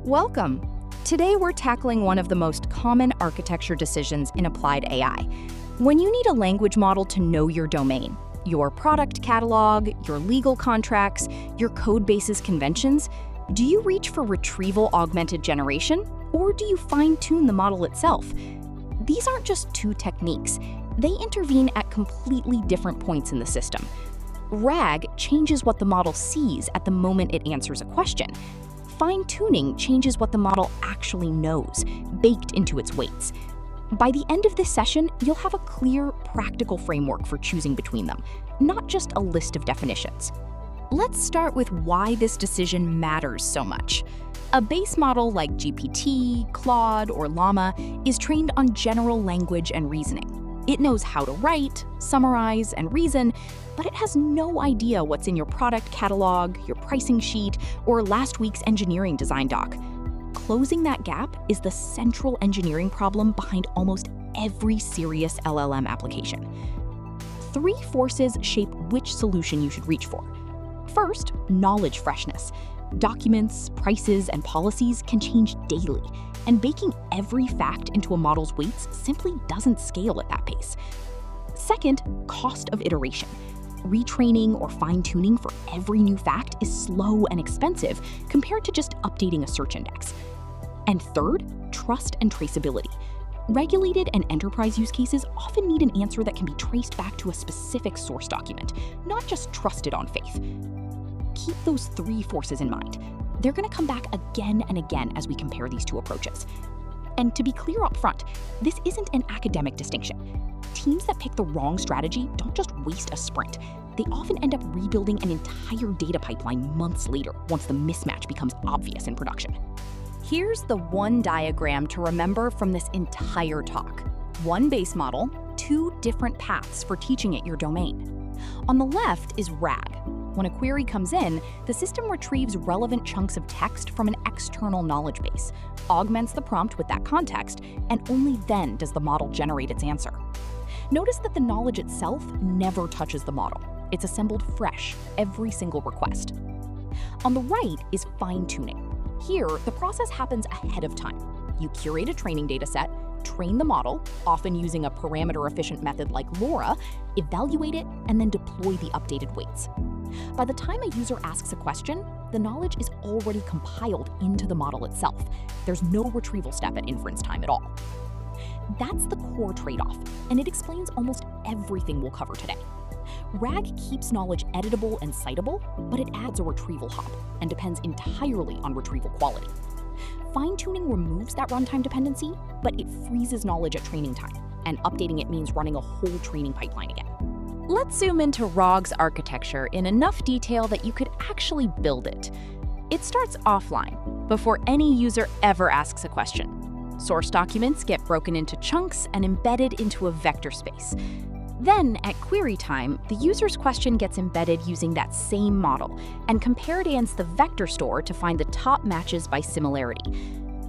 Welcome! Today we're tackling one of the most common architecture decisions in applied AI. When you need a language model to know your domain, your product catalog, your legal contracts, your code base's conventions, do you reach for Retrieval-Augmented Generation, or do you fine-tune the model itself? These aren't just two techniques. They intervene at completely different points in the system. RAG changes what the model sees at the moment it answers a question. Fine-tuning changes what the model actually knows, baked into its weights. By the end of this session, you'll have a clear, practical framework for choosing between them, not just a list of definitions. Let's start with why this decision matters so much. A base model like GPT, Claude, or Llama is trained on general language and reasoning. It knows how to write, summarize, and reason, but it has no idea what's in your product catalog, your pricing sheet, or last week's engineering design doc. Closing that gap is the central engineering problem behind almost every serious LLM application. Three forces shape which solution you should reach for. First, knowledge freshness. Documents, prices, and policies can change daily, and baking every fact into a model's weights simply doesn't scale at that pace. Second, cost of iteration. Retraining or fine-tuning for every new fact is slow and expensive compared to just updating a search index. And third, trust and traceability. Regulated and enterprise use cases often need an answer that can be traced back to a specific source document, not just trusted on faith. Keep those three forces in mind. They're going to come back again and again as we compare these two approaches. And to be clear up front, this isn't an academic distinction. Teams that pick the wrong strategy don't just waste a sprint. They often end up rebuilding an entire data pipeline months later once the mismatch becomes obvious in production. Here's the one diagram to remember from this entire talk. One base model, two different paths for teaching it your domain. On the left is RAG. When a query comes in, the system retrieves relevant chunks of text from an external knowledge base, augments the prompt with that context, and only then does the model generate its answer. Notice that the knowledge itself never touches the model. It's assembled fresh every single request. On the right is fine-tuning. Here, the process happens ahead of time. You curate a training dataset, train the model, often using a parameter-efficient method like LoRa, evaluate it, and then deploy the updated weights. By the time a user asks a question, the knowledge is already compiled into the model itself. There's no retrieval step at inference time at all. That's the core trade-off, and it explains almost everything we'll cover today. RAG keeps knowledge editable and citable, but it adds a retrieval hop and depends entirely on retrieval quality. Fine-tuning removes that runtime dependency, but it freezes knowledge at training time, and updating it means running a whole training pipeline again. Let's zoom into RAG's architecture in enough detail that you could actually build it. It starts offline, before any user ever asks a question. Source documents get broken into chunks and embedded into a vector space. Then, at query time, the user's question gets embedded using that same model and compared against the vector store to find the top matches by similarity.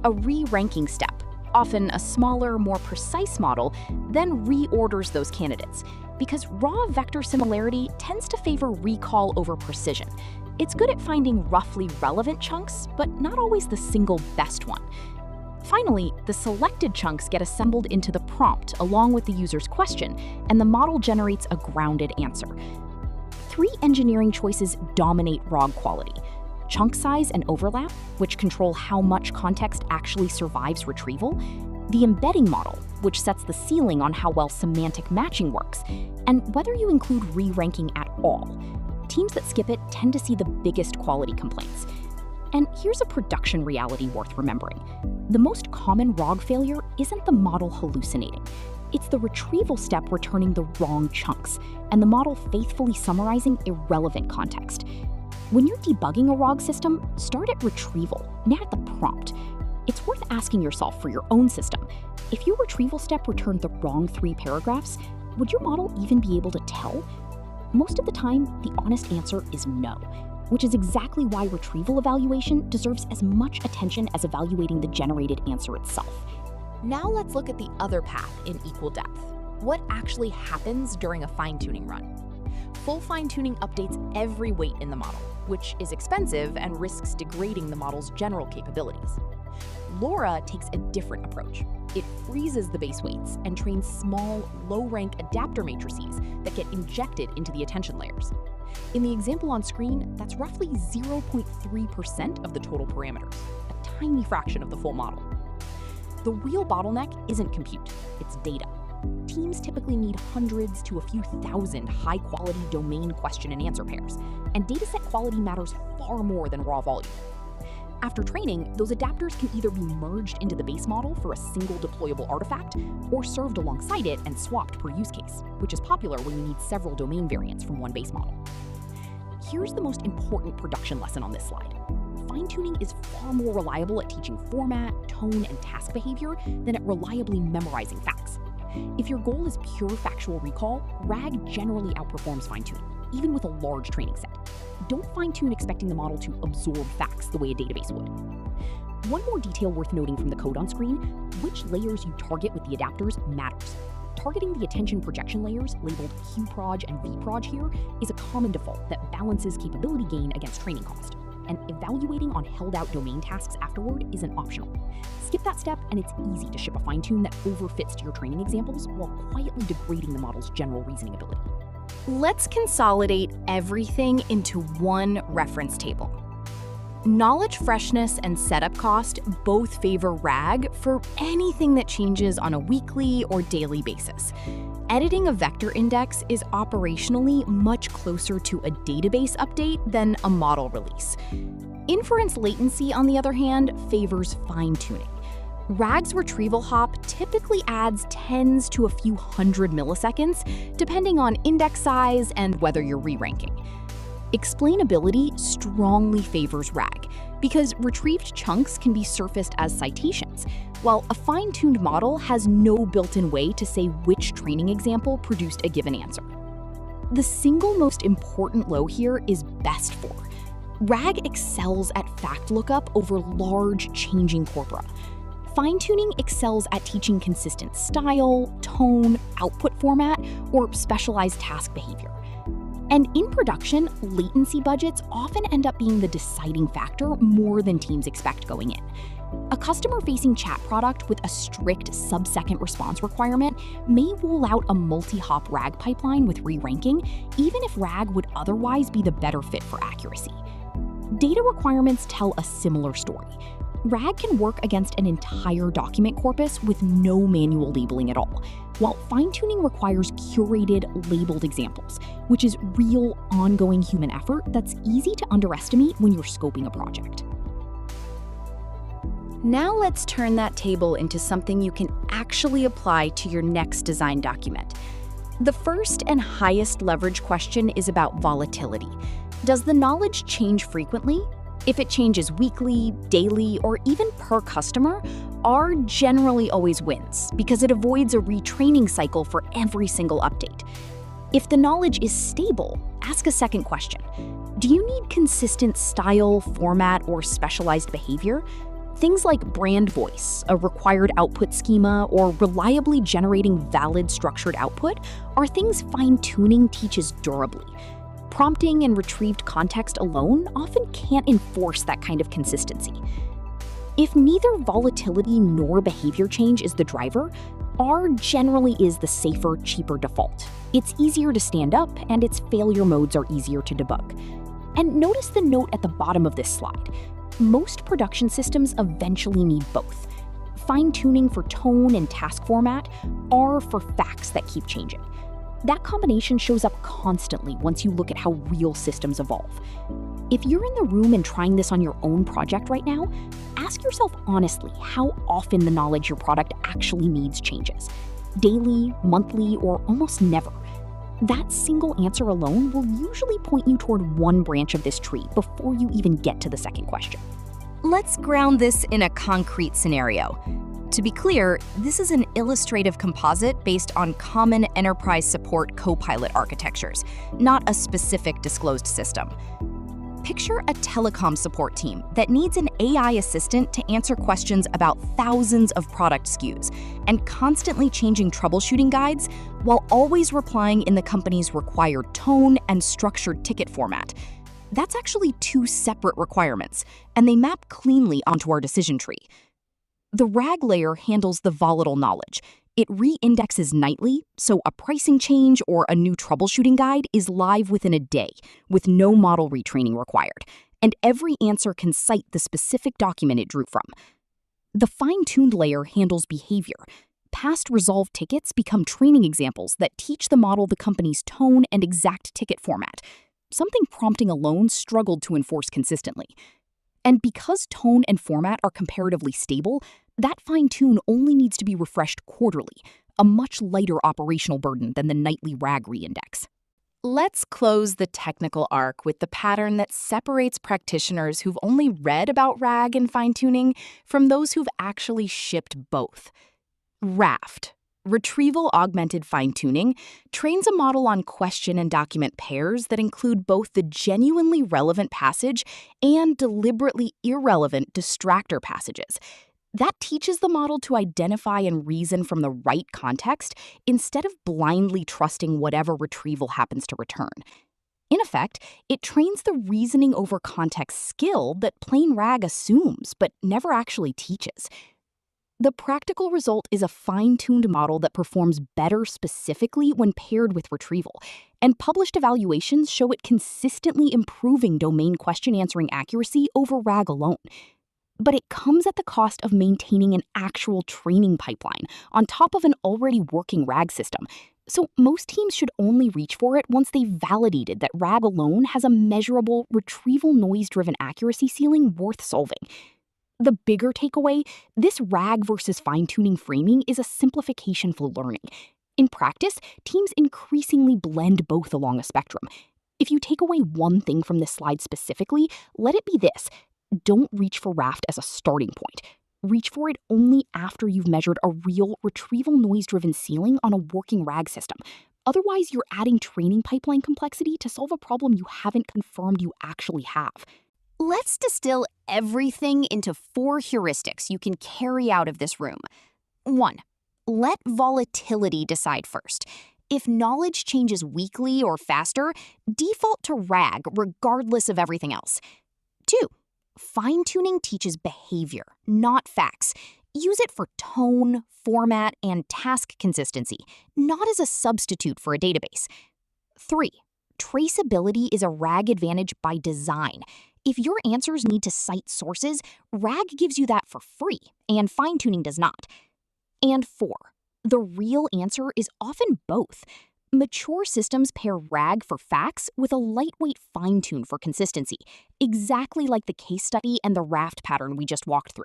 A re-ranking step, often a smaller, more precise model, then reorders those candidates, because raw vector similarity tends to favor recall over precision. It's good at finding roughly relevant chunks, but not always the single best one. Finally, the selected chunks get assembled into the prompt along with the user's question, and the model generates a grounded answer. Three engineering choices dominate RAG quality: chunk size and overlap, which control how much context actually survives retrieval; the embedding model, which sets the ceiling on how well semantic matching works; and whether you include re-ranking at all. Teams that skip it tend to see the biggest quality complaints. And here's a production reality worth remembering. The most common RAG failure isn't the model hallucinating. It's the retrieval step returning the wrong chunks, and the model faithfully summarizing irrelevant context. When you're debugging a RAG system, start at retrieval, not at the prompt. It's worth asking yourself for your own system, if your retrieval step returned the wrong 3 paragraphs, would your model even be able to tell? Most of the time, the honest answer is no, which is exactly why retrieval evaluation deserves as much attention as evaluating the generated answer itself. Now let's look at the other path in equal depth. What actually happens during a fine-tuning run? Full fine-tuning updates every weight in the model, which is expensive and risks degrading the model's general capabilities. LoRa takes a different approach. It freezes the base weights and trains small, low-rank adapter matrices that get injected into the attention layers. In the example on screen, that's roughly 0.3% of the total parameters, a tiny fraction of the full model. The real bottleneck isn't compute, it's data. Teams typically need hundreds to a few thousand high-quality domain question and answer pairs, and dataset quality matters far more than raw volume. After training, those adapters can either be merged into the base model for a single deployable artifact, or served alongside it and swapped per use case, which is popular when you need several domain variants from one base model. Here's the most important production lesson on this slide. Fine-tuning is far more reliable at teaching format, tone, and task behavior than at reliably memorizing facts. If your goal is pure factual recall, RAG generally outperforms fine-tuning, even with a large training set. Don't fine-tune expecting the model to absorb facts the way a database would. One more detail worth noting from the code on screen: which layers you target with the adapters matters. Targeting the attention projection layers, labeled QProj and VProj here, is a common default that balances capability gain against training cost. And evaluating on held-out domain tasks afterward isn't optional. Skip that step, and it's easy to ship a fine-tune that overfits to your training examples while quietly degrading the model's general reasoning ability. Let's consolidate everything into one reference table. Knowledge freshness and setup cost both favor RAG for anything that changes on a weekly or daily basis. Editing a vector index is operationally much closer to a database update than a model release. Inference latency, on the other hand, favors fine-tuning. RAG's retrieval hop typically adds tens to a few hundred milliseconds, depending on index size and whether you're re-ranking. Explainability strongly favors RAG, because retrieved chunks can be surfaced as citations, while a fine-tuned model has no built-in way to say which training example produced a given answer. The single most important low here is best for. RAG excels at fact lookup over large, changing corpora. Fine-tuning excels at teaching consistent style, tone, output format, or specialized task behavior. And in production, latency budgets often end up being the deciding factor more than teams expect going in. A customer-facing chat product with a strict sub-second response requirement may roll out a multi-hop RAG pipeline with re-ranking, even if RAG would otherwise be the better fit for accuracy. Data requirements tell a similar story. RAG can work against an entire document corpus with no manual labeling at all, while fine-tuning requires curated, labeled examples, which is real, ongoing human effort that's easy to underestimate when you're scoping a project. Now let's turn that table into something you can actually apply to your next design document. The first and highest leverage question is about volatility. Does the knowledge change frequently? If it changes weekly, daily, or even per customer, R generally always wins because it avoids a retraining cycle for every single update. If the knowledge is stable, ask a second question. Do you need consistent style, format, or specialized behavior? Things like brand voice, a required output schema, or reliably generating valid structured output are things fine-tuning teaches durably. Prompting and retrieved context alone often can't enforce that kind of consistency. If neither volatility nor behavior change is the driver, R generally is the safer, cheaper default. It's easier to stand up, and its failure modes are easier to debug. And notice the note at the bottom of this slide. Most production systems eventually need both. Fine-tuning for tone and task format, R for facts that keep changing. That combination shows up constantly once you look at how real systems evolve. If you're in the room and trying this on your own project right now, ask yourself honestly how often the knowledge your product actually needs changes. Daily, monthly, or almost never. That single answer alone will usually point you toward one branch of this tree before you even get to the second question. Let's ground this in a concrete scenario. To be clear, this is an illustrative composite based on common enterprise support Copilot architectures, not a specific disclosed system. Picture a telecom support team that needs an AI assistant to answer questions about thousands of product SKUs and constantly changing troubleshooting guides while always replying in the company's required tone and structured ticket format. That's actually two separate requirements, and they map cleanly onto our decision tree. The RAG layer handles the volatile knowledge. It re-indexes nightly, so a pricing change or a new troubleshooting guide is live within a day, with no model retraining required, and every answer can cite the specific document it drew from. The fine-tuned layer handles behavior. Past resolved tickets become training examples that teach the model the company's tone and exact ticket format, something prompting alone struggled to enforce consistently. And because tone and format are comparatively stable, that fine-tune only needs to be refreshed quarterly, a much lighter operational burden than the nightly RAG reindex. Let's close the technical arc with the pattern that separates practitioners who've only read about RAG and fine-tuning from those who've actually shipped both. RAFT, Retrieval-Augmented Fine-Tuning, trains a model on question and document pairs that include both the genuinely relevant passage and deliberately irrelevant distractor passages. That teaches the model to identify and reason from the right context instead of blindly trusting whatever retrieval happens to return. In effect, it trains the reasoning over context skill that plain RAG assumes but never actually teaches. The practical result is a fine-tuned model that performs better specifically when paired with retrieval, and published evaluations show it consistently improving domain question answering accuracy over RAG alone. But it comes at the cost of maintaining an actual training pipeline on top of an already working RAG system. So most teams should only reach for it once they've validated that RAG alone has a measurable retrieval noise-driven accuracy ceiling worth solving. The bigger takeaway, this RAG versus fine-tuning framing is a simplification for learning. In practice, teams increasingly blend both along a spectrum. If you take away one thing from this slide specifically, let it be this. Don't reach for RAFT as a starting point. Reach for it only after you've measured a real retrieval noise-driven ceiling on a working RAG system. Otherwise, you're adding training pipeline complexity to solve a problem you haven't confirmed you actually have. Let's distill everything into 4 heuristics you can carry out of this room. 1. Let volatility decide first. If knowledge changes weekly or faster, default to RAG regardless of everything else. 2. Fine-tuning teaches behavior, not facts. Use it for tone, format, and task consistency, not as a substitute for a database. 3. Traceability is a RAG advantage by design. If your answers need to cite sources, RAG gives you that for free, and fine-tuning does not. And 4. The real answer is often both. Mature systems pair RAG for facts with a lightweight fine-tune for consistency, exactly like the case study and the RAFT pattern we just walked through.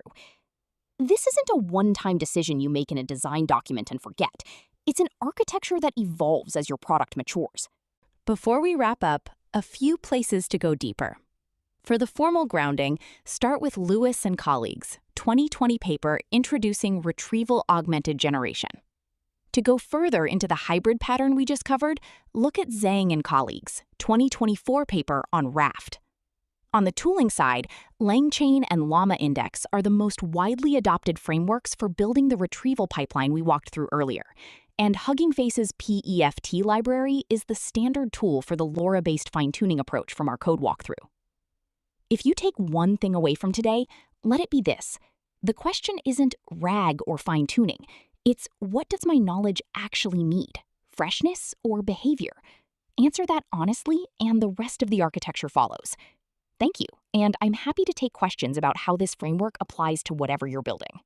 This isn't a one-time decision you make in a design document and forget. It's an architecture that evolves as your product matures. Before we wrap up, a few places to go deeper. For the formal grounding, start with Lewis and colleagues' 2020 paper introducing Retrieval-Augmented Generation. To go further into the hybrid pattern we just covered, look at Zhang and colleagues' 2024 paper on RAFT. On the tooling side, LangChain and Llama Index are the most widely adopted frameworks for building the retrieval pipeline we walked through earlier, and Hugging Face's PEFT library is the standard tool for the LoRa-based fine-tuning approach from our code walkthrough. If you take one thing away from today, let it be this. The question isn't RAG or fine-tuning. It's what does my knowledge actually need? Freshness or behavior? Answer that honestly, and the rest of the architecture follows. Thank you, and I'm happy to take questions about how this framework applies to whatever you're building.